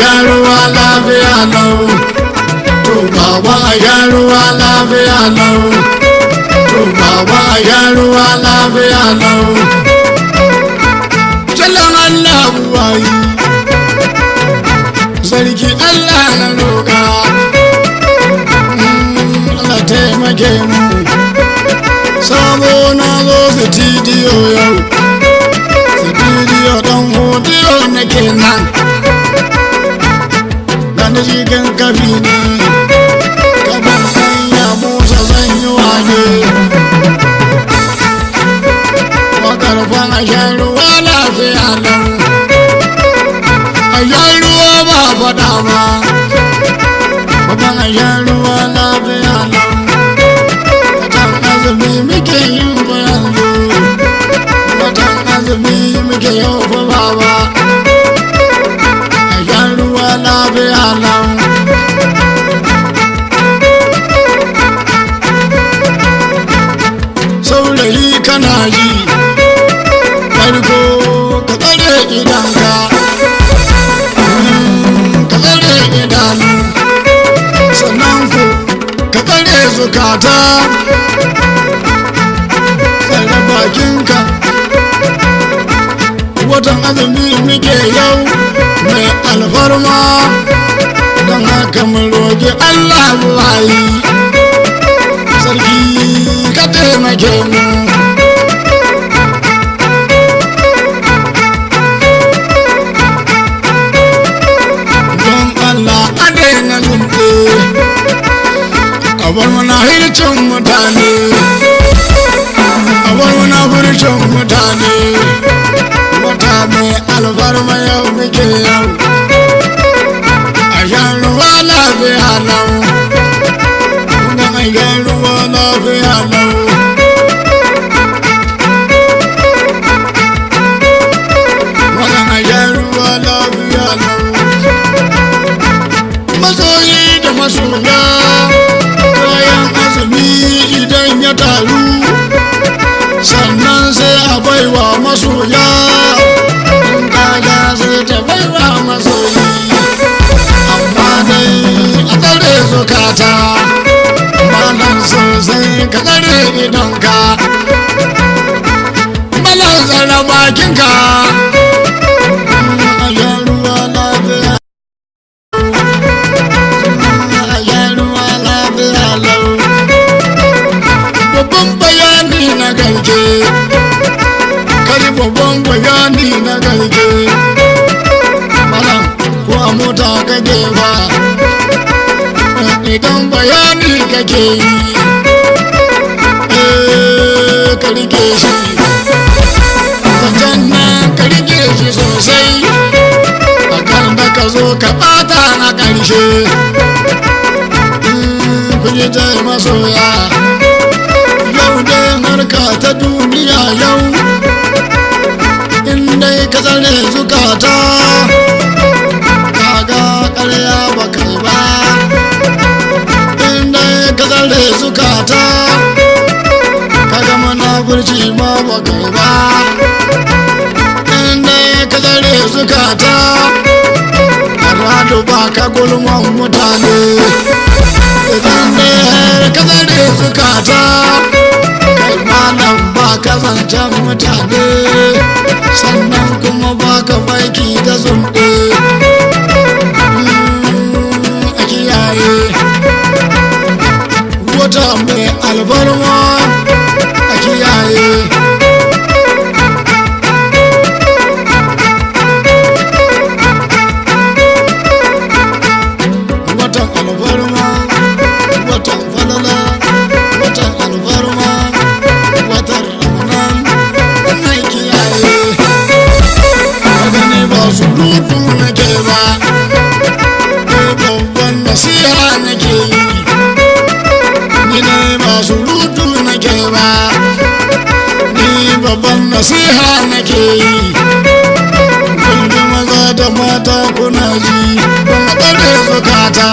ya ruwa lafiya lau. To baba ya ruwa lafiya lau. To baba ya ruwa lafiya lau. Jallan Allah buwayi, sarki Allah na roƙa. Allah taimake mu. Sabo na zo studio yau. Studio dan hodiyo nake nan. Gani jikin kafi ne. Kafin sanya musa zan yi wage. Wakarfan a shan ruwa lafiya lau. A shan ruwa ba faɗa ba. Babban a shan ruwa lafiya lau. Watan azumi muke yin bayanzu. Watan azumi muke yau fa baba. A shan ruwa lafiya lau. Saurayi kana ji. Farko ka tsare idanka. Ka tsare idanu. Sannan ku ka tsare zukata. Tsare bakinka. Watan azumi muke yau mai alfarma. Don haka mun roƙi Allah buwayi. Sarki ka taimake mu. Don Allah a daina zunɗe. A bar mana hircin mutane. A bar mana furcin mutane. Wata mai alfarma yau muke yau. A shan ruwa lafiya lau. Kuma a shan ruwa lafiya lau. Wannan a shan ruwa lafiya lau. Masoyi da masoya. Kayan azumi idan ya taru. Sannan sai a baiwa masoya. Kaga sai ta baiwa masoyi. Amma dai a tsare zukata. Malam sosai ka tsare idonka. Malam tsare bakinka. A shan ruwa lafiya. A shan ruwa lafiya lau. Babban bayani na garke. Kari babban bayani na garke. Malam ko a mota kake ba. Idan bayani kake yi. Ka rike shi. Zancen nan ka rike shi sosai. A kan da ka zo ka ɓata na ƙarshe. Kun yi jai masoya. Yau dai harka ta duniya yau. In dai ka tsare zukata. Kaga ƙarya ba kai ba. In dai ka tsare zukata. Kaga munafurci ma ba kai ba. In dai ka tsare zukata. Aradu ba ka gulman mutane. Idan dai ka tsare zukata. Kai malam ba ka zancen mutane. Sannan kuma ba ka baiki da zunɗe. A kiyaye. Wata mai albarma. A kiyaye. Watan albarma. Watan falala. Watan albarma. Watan ramadan. Mai kiyaye. Magani ba surutu nake ba. Babban nasiha nake yi. Ni ne ba surutu nake ba. Ni babban nasiha nake yi. Kun maza da mata kuna ji. Ban tsare zukata.